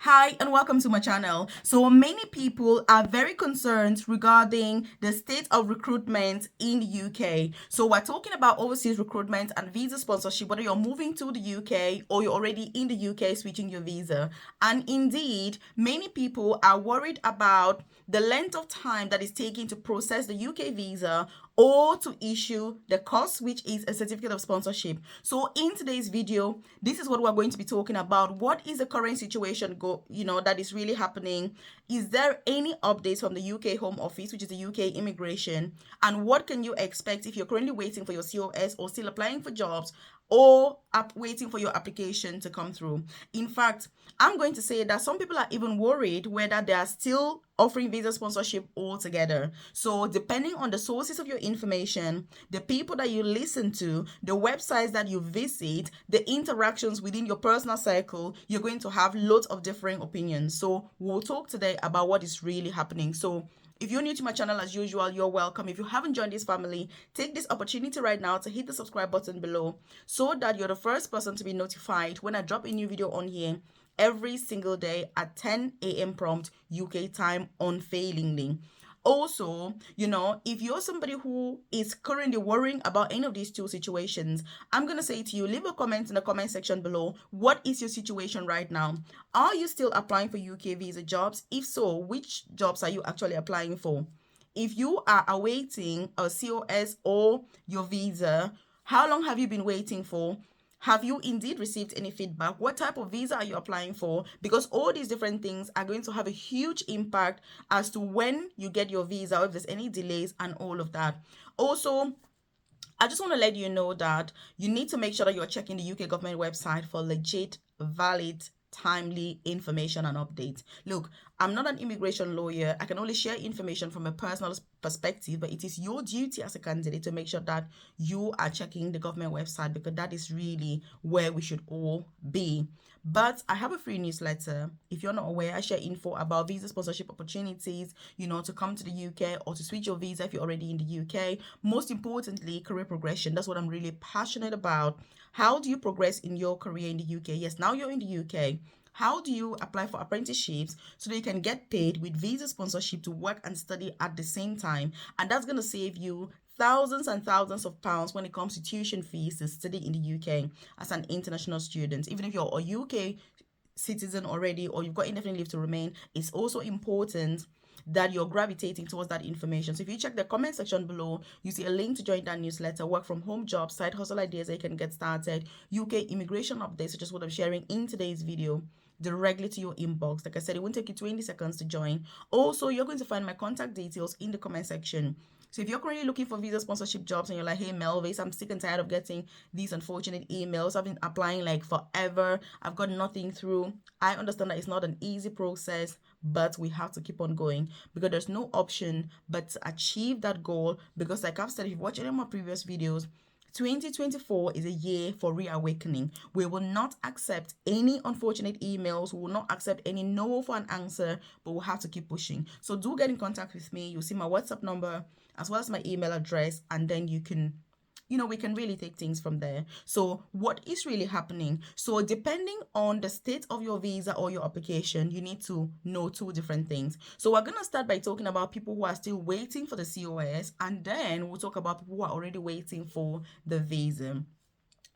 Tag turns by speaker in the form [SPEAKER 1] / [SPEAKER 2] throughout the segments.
[SPEAKER 1] Hi and welcome to my channel. So many people are very concerned regarding the state of recruitment in the UK. So we're talking about overseas recruitment and visa sponsorship, whether you're moving to the UK or you're already in the UK switching your visa. And indeed, many people are worried about the length of time that is taking to process the UK visa or to issue the COS, which is a certificate of sponsorship. So in today's video, this is what we're going to be talking about. What is the current situation that is really happening? Is there any updates from the UK Home Office, which is the UK immigration? And what can you expect if you're currently waiting for your COS or still applying for jobs or waiting for your application to come through? In fact, I'm going to say that some people are even worried whether they are still offering visa sponsorship altogether. So depending on the sources of your information, the people that you listen to, the websites that you visit, the interactions within your personal circle, you're going to have loads of differing opinions. So we'll talk today about what is really happening. So if you're new to my channel, as usual, you're welcome. If you haven't joined this family, take this opportunity right now to hit the subscribe button below so that you're the first person to be notified when I drop a new video on here every single day at 10 a.m. prompt UK time unfailingly. Also, if you're somebody who is currently worrying about any of these two situations, I'm going to say to you, leave a comment in the comment section below. What is your situation right now? Are you still applying for UK visa jobs? If so, which jobs are you actually applying for? If you are awaiting a COS or your visa, how long have you been waiting for? Have you indeed received any feedback? What type of visa are you applying for? Because all these different things are going to have a huge impact as to when you get your visa, or if there's any delays and all of that. Also, I just want to let you know that you need to make sure that you're checking the UK government website for legit, valid, timely information and updates. Look, I'm not an immigration lawyer. I can only share information from a personal perspective, but it is your duty as a candidate to make sure that you are checking the government website, because that is really where we should all be. But I have a free newsletter. If you're not aware, I share info about visa sponsorship opportunities, to come to the UK or to switch your visa if you're already in the UK. Most importantly, career progression. That's what I'm really passionate about. How do you progress in your career in the UK? Yes, now you're in the UK. How do you apply for apprenticeships so that you can get paid with visa sponsorship to work and study at the same time? And that's going to save you thousands and thousands of pounds when it comes to tuition fees to study in the UK as an international student. Even if you're a UK citizen already or you've got indefinite leave to remain, it's also important that you're gravitating towards that information. So if you check the comment section below, you see a link to join that newsletter, work from home jobs, side hustle ideas that you can get started, UK immigration updates, such as what I'm sharing in today's video, directly to your inbox. Like I said, it won't take you 20 seconds to join. Also, you're going to find my contact details in the comment section. So if you're currently looking for visa sponsorship jobs and you're like, hey, Melvis, I'm sick and tired of getting these unfortunate emails. I've been applying like forever. I've got nothing through. I understand that it's not an easy process, but we have to keep on going because there's no option but to achieve that goal. Because like I've said, if you've watched any of my previous videos, 2024 is a year for reawakening. We will not accept any unfortunate emails. We will not accept any no for an answer, but we'll have to keep pushing. So do get in contact with me. You'll see my WhatsApp number as well as my email address, and then you can we can really take things from there. So what is really happening? So depending on the state of your visa or your application, you need to know two different things. So we're going to start by talking about people who are still waiting for the COS, and then we'll talk about people who are already waiting for the visa.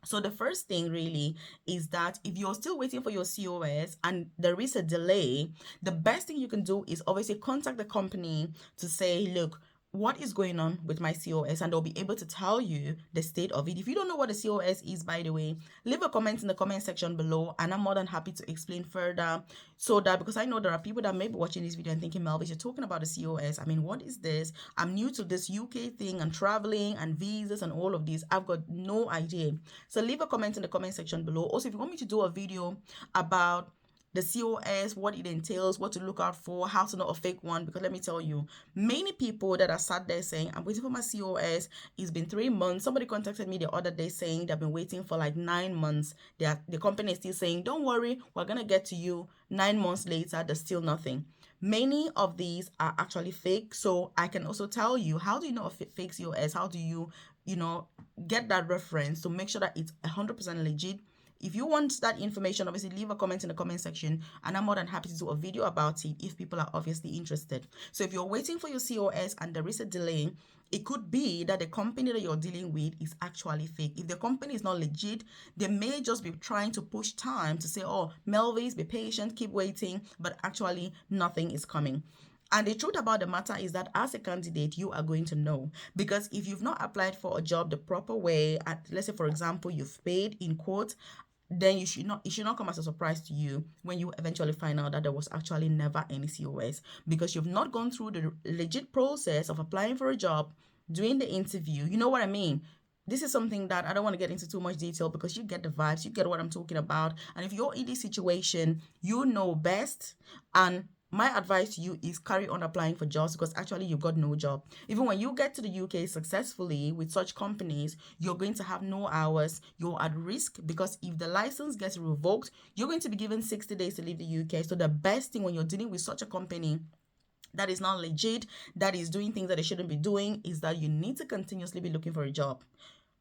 [SPEAKER 1] So the first thing really is that if you're still waiting for your COS and there is a delay, the best thing you can do is obviously contact the company to say, look, what is going on with my COS, and they'll be able to tell you the state of it. If you don't know what a COS is, by the way, leave a comment in the comment section below and I'm more than happy to explain further, so that, because I know there are people that may be watching this video and thinking, Melvis, you're talking about a COS. I mean, what is this? I'm new to this UK thing and traveling and visas and all of these. I've got no idea. So leave a comment in the comment section below. Also, if you want me to do a video about the COS, what it entails, what to look out for, how to know a fake one, because let me tell you, many people that are sat there saying, I'm waiting for my COS, it's been 3 months. Somebody contacted me the other day saying they've been waiting for like 9 months. The company is still saying, don't worry, we're going to get to you. 9 months later, there's still nothing. Many of these are actually fake. So I can also tell you, how do you know a fake COS? How do you, get that reference to make sure that it's 100% legit? If you want that information, obviously leave a comment in the comment section, and I'm more than happy to do a video about it if people are obviously interested. So if you're waiting for your COS and there is a delay, it could be that the company that you're dealing with is actually fake. If the company is not legit, they may just be trying to push time to say, oh, Melvis, be patient, keep waiting, but actually nothing is coming. And the truth about the matter is that as a candidate, you are going to know, because if you've not applied for a job the proper way, let's say for example, you've paid in quote, then it should not come as a surprise to you when you eventually find out that there was actually never any COS, because you've not gone through the legit process of applying for a job, doing the interview. You know what I mean? This is something that I don't want to get into too much detail, because you get the vibes, you get what I'm talking about. And if you're in this situation, you know best. And my advice to you is carry on applying for jobs, because actually you've got no job. Even when you get to the UK successfully with such companies, you're going to have no hours. You're at risk, because if the license gets revoked, you're going to be given 60 days to leave the UK. So the best thing when you're dealing with such a company that is not legit, that is doing things that they shouldn't be doing, is that you need to continuously be looking for a job.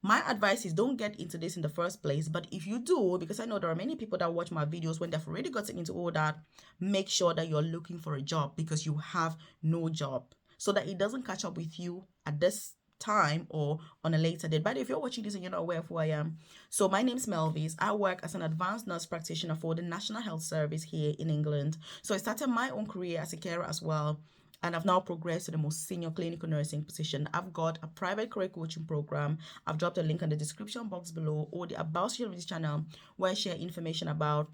[SPEAKER 1] My advice is don't get into this in the first place. But if you do, because I know there are many people that watch my videos when they've already gotten into all that, make sure that you're looking for a job, because you have no job, so that it doesn't catch up with you at this time or on a later date. But if you're watching this and you're not aware of who I am, so my name's Melvis. I work as an advanced nurse practitioner for the National Health Service here in England. So I started my own career as a carer as well, and I've now progressed to the most senior clinical nursing position. I've got a private career coaching program. I've dropped a link in the description box below, or the about section of this channel, where I share information about,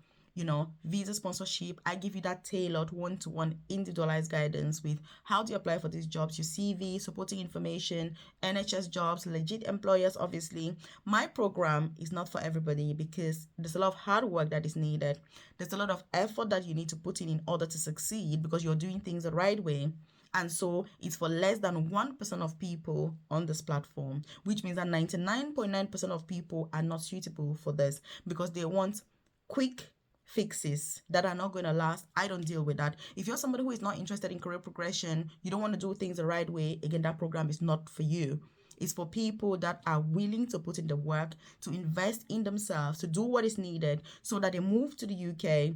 [SPEAKER 1] visa sponsorship. I give you that tailored one-to-one individualized guidance with how to apply for these jobs, your CV, supporting information, NHS jobs, legit employers. Obviously, my program is not for everybody, because there's a lot of hard work that is needed. There's a lot of effort that you need to put in order to succeed, because you're doing things the right way. And so it's for less than 1% of people on this platform, which means that 99.9% of people are not suitable for this, because they want quick fixes that are not going to last. I don't deal with that. If you're somebody who is not interested in career progression, you don't want to do things the right way, again, that program is not for you. It's for people that are willing to put in the work, to invest in themselves, to do what is needed, so that they move to the UK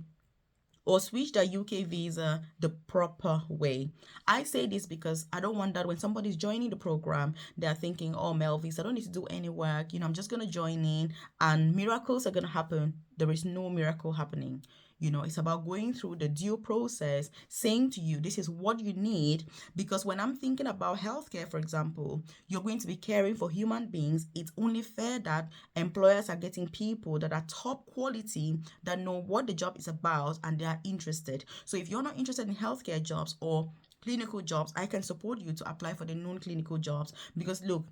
[SPEAKER 1] or switch their UK visa the proper way. I say this because I don't want that when somebody's joining the program, they're thinking, oh, Melvis, I don't need to do any work. I'm just going to join in and miracles are going to happen. There is no miracle happening. It's about going through the due process, saying to you, this is what you need. Because when I'm thinking about healthcare, for example, you're going to be caring for human beings. It's only fair that employers are getting people that are top quality, that know what the job is about, and they are interested. So if you're not interested in healthcare jobs or clinical jobs, I can support you to apply for the non-clinical jobs. Because look,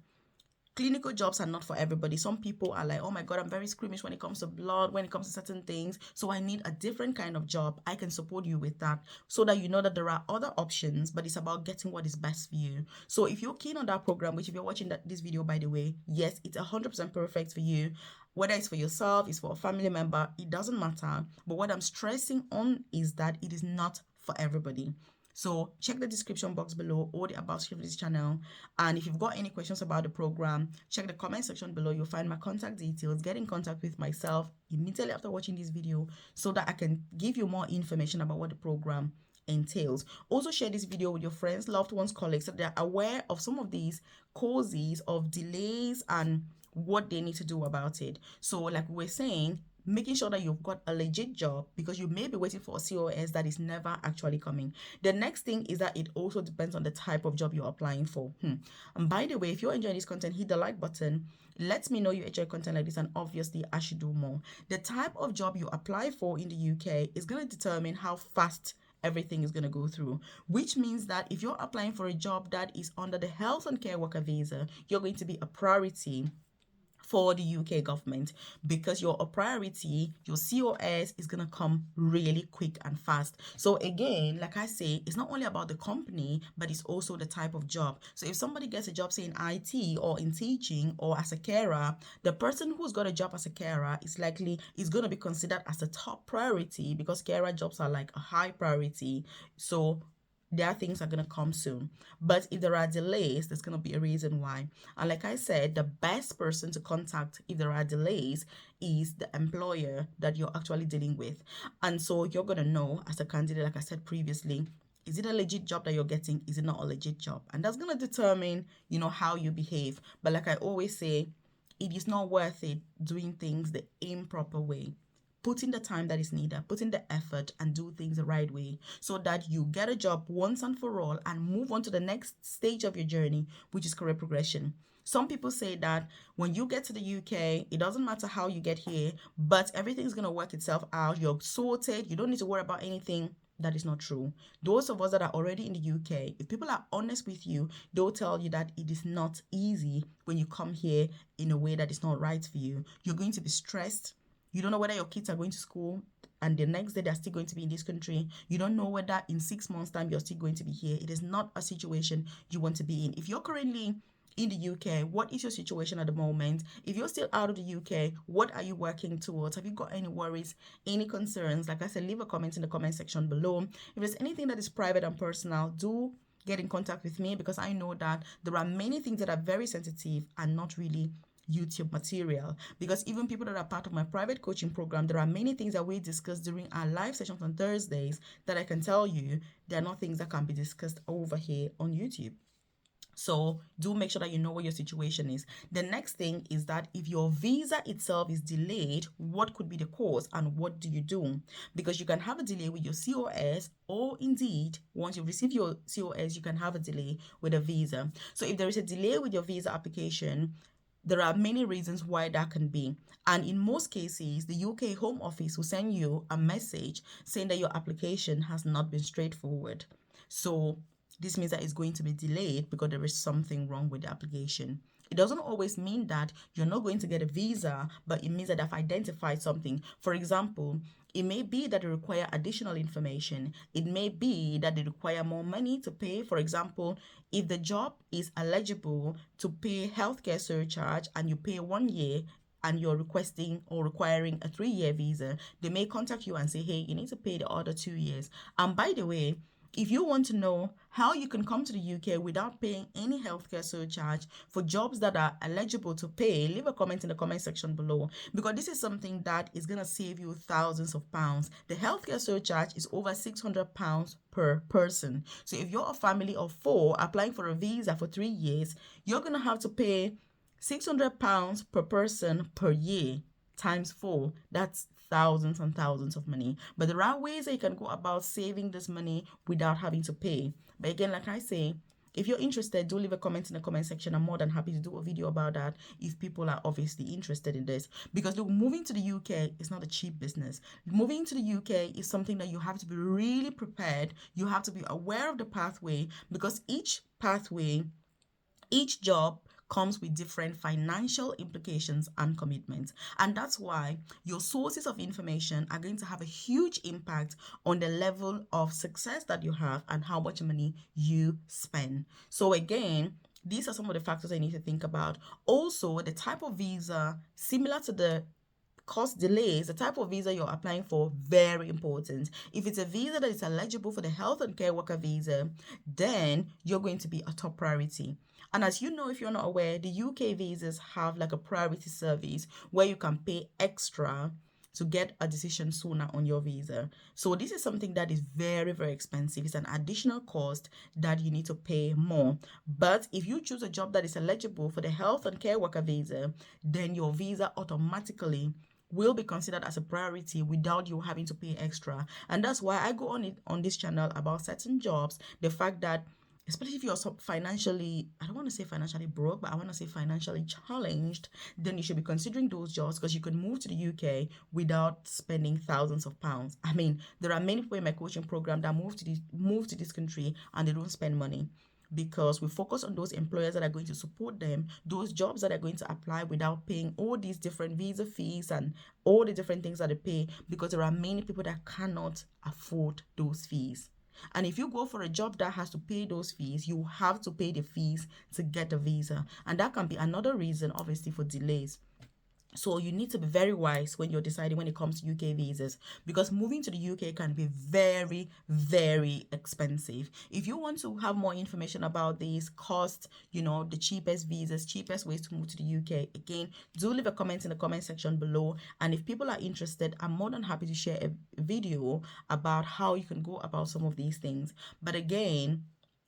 [SPEAKER 1] clinical jobs are not for everybody. Some people are like, oh my God, I'm very squeamish when it comes to blood, when it comes to certain things. So I need a different kind of job. I can support you with that, so that you know that there are other options, but it's about getting what is best for you. So if you're keen on that program, which if you're watching this video, by the way, yes, it's 100% perfect for you. Whether it's for yourself, it's for a family member, it doesn't matter. But what I'm stressing on is that it is not for everybody. So check the description box below or the about section of this channel. And if you've got any questions about the program, check the comment section below. You'll find my contact details. Get in contact with myself immediately after watching this video, so that I can give you more information about what the program entails. Also share this video with your friends, loved ones, colleagues, so they're aware of some of these causes of delays and what they need to do about it. So like we were saying, making sure that you've got a legit job, because you may be waiting for a COS that is never actually coming. The next thing is that it also depends on the type of job you're applying for. And by the way, if you're enjoying this content, hit the like button. Let me know you enjoy content like this, and obviously I should do more. The type of job you apply for in the UK is going to determine how fast everything is going to go through, which means that if you're applying for a job that is under the health and care worker visa, you're going to be a priority for the UK government, because you're a priority. Your COS is going to come really quick and fast. So again, like I say, it's not only about the company, but it's also the type of job. So if somebody gets a job, say in IT or in teaching or as a carer, the person who's got a job as a carer is going to be considered as a top priority, because carer jobs are like a high priority. So their things are going to come soon. But if there are delays, there's going to be a reason why. And like I said, the best person to contact if there are delays is the employer that you're actually dealing with. And so you're going to know as a candidate, like I said previously, is it a legit job that you're getting? Is it not a legit job? And that's going to determine, how you behave. But like I always say, it is not worth it doing things the improper way. Put in the time that is needed, put in the effort, and do things the right way so that you get a job once and for all and move on to the next stage of your journey, which is career progression. Some people say that when you get to the UK, it doesn't matter how you get here, but everything's going to work itself out. You're sorted. You don't need to worry about anything. That is not true. Those of us that are already in the UK, if people are honest with you, they'll tell you that it is not easy when you come here in a way that is not right for you. You're going to be stressed. You don't know whether your kids are going to school and the next day they're still going to be in this country. You don't know whether in 6 months' time you're still going to be here. It is not a situation you want to be in. If you're currently in the UK, what is your situation at the moment? If you're still out of the UK, what are you working towards? Have you got any worries, any concerns? Like I said, leave a comment in the comment section below. If there's anything that is private and personal, do get in contact with me, because I know that there are many things that are very sensitive and not really YouTube material. Because even people that are part of my private coaching program, there are many things that we discuss during our live sessions on Thursdays that I can tell you they're not things that can be discussed over here on YouTube. So do make sure that you know what your situation is. The next thing is that if your visa itself is delayed, what could be the cause and what do you do? Because you can have a delay with your COS, or indeed, once you receive your COS, you can have a delay with a visa. So if there is a delay with your visa application, there are many reasons why that can be. And in most cases, the UK Home Office will send you a message saying that your application has not been straightforward. So this means that it's going to be delayed because there is something wrong with the application. It doesn't always mean that you're not going to get a visa, but it means that they've identified something. For example, it may be that they require additional information. It may be that they require more money to pay. For example, if the job is eligible to pay healthcare surcharge and you pay 1 year, and you're requesting or requiring a 3-year visa, they may contact you and say, hey, you need to pay the other 2 years. And by the way, if you want to know how you can come to the UK without paying any healthcare surcharge for jobs that are eligible to pay, leave a comment in the comment section below, because this is something that is going to save you thousands of pounds. The healthcare surcharge is over £600 per person. So if you're a family of 4 applying for a visa for 3 years, you're going to have to pay £600 per person per year times 4. That's thousands and thousands of money. But there are ways that you can go about saving this money without having to pay. But again, like I say, if you're interested, do leave a comment in the comment section. I'm more than happy to do a video about that if people are obviously interested in this. Because look, moving to the UK is not a cheap business. Moving to the UK is something that you have to be really prepared. You have to be aware of the pathway, because each pathway, each job comes with different financial implications and commitments. And that's why your sources of information are going to have a huge impact on the level of success that you have and how much money you spend. So again, these are some of the factors I need to think about. Also, the type of visa, similar to the cost delays, the type of visa you're applying for, very important. If it's a visa that is eligible for the health and care worker visa, then you're going to be a top priority. And as you know, if you're not aware, the UK visas have like a priority service where you can pay extra to get a decision sooner on your visa. So this is something that is very, very expensive. It's an additional cost that you need to pay more. But if you choose a job that is eligible for the health and care worker visa, then your visa automatically will be considered as a priority without you having to pay extra. And that's why I go on this channel about certain jobs, the fact that especially if you're financially, I don't want to say financially broke, but I want to say financially challenged, then you should be considering those jobs, because you can move to the UK without spending thousands of pounds. I mean, there are many people in my coaching program that move to this country and they don't spend money, because we focus on those employers that are going to support them, those jobs that are going to apply without paying all these different visa fees and all the different things that they pay, because there are many people that cannot afford those fees. And if you go for a job that has to pay those fees, you have to pay the fees to get a visa. And that can be another reason, obviously, for delays. So you need to be very wise when you're deciding when it comes to UK visas, because moving to the UK can be very, very expensive. If you want to have more information about these costs, the cheapest visas, cheapest ways to move to the UK, again, do leave a comment in the comment section below. And if people are interested, I'm more than happy to share a video about how you can go about some of these things. But again,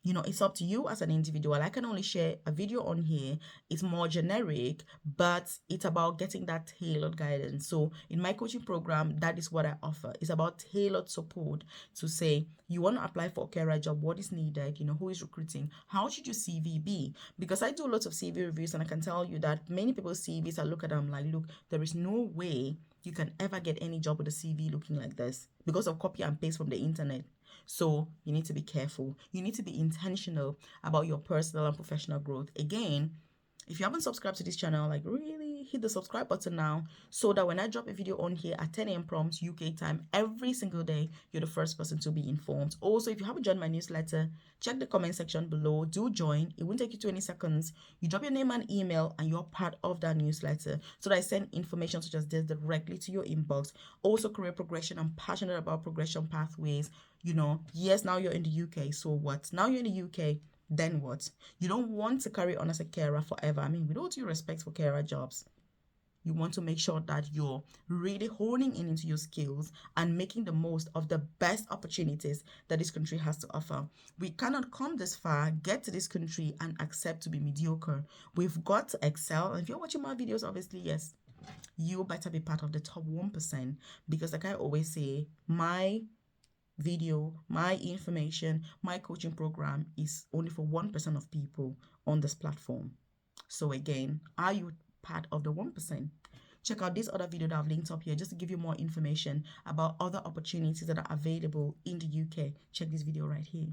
[SPEAKER 1] it's up to you as an individual. I can only share a video on here. It's more generic, but it's about getting that tailored guidance. So in my coaching program, that is what I offer. It's about tailored support to say, you want to apply for a career job, what is needed, who is recruiting, how should your CV be? Because I do lots of CV reviews, and I can tell you that many people's CVs, I look at them like, look, there is no way you can ever get any job with a CV looking like this because of copy and paste from the internet. So you need to be careful. You need to be intentional about your personal and professional growth. Again, if you haven't subscribed to this channel, like, really hit the subscribe button now, so that when I drop a video on here at 10 a.m. prompt UK time every single day, you're the first person to be informed. Also, if you haven't joined my newsletter, check the comment section below. Do join. It won't take you 20 seconds. You drop your name and email and you're part of that newsletter, so that I send information such as this directly to your inbox. Also, career progression. I'm passionate about progression pathways. Yes, now you're in the UK, so what? Now you're in the UK, then what? You don't want to carry on as a carer forever. I mean, with all due respect for carer jobs, you want to make sure that you're really honing in into your skills and making the most of the best opportunities that this country has to offer. We cannot come this far, get to this country, and accept to be mediocre. We've got to excel. And if you're watching my videos, obviously, yes, you better be part of the top 1%, because like I always say, my video, my information, my coaching program is only for 1% of people on this platform. So again, are you part of the 1%? Check out this other video that I've linked up here just to give you more information about other opportunities that are available in the UK. Check this video right here.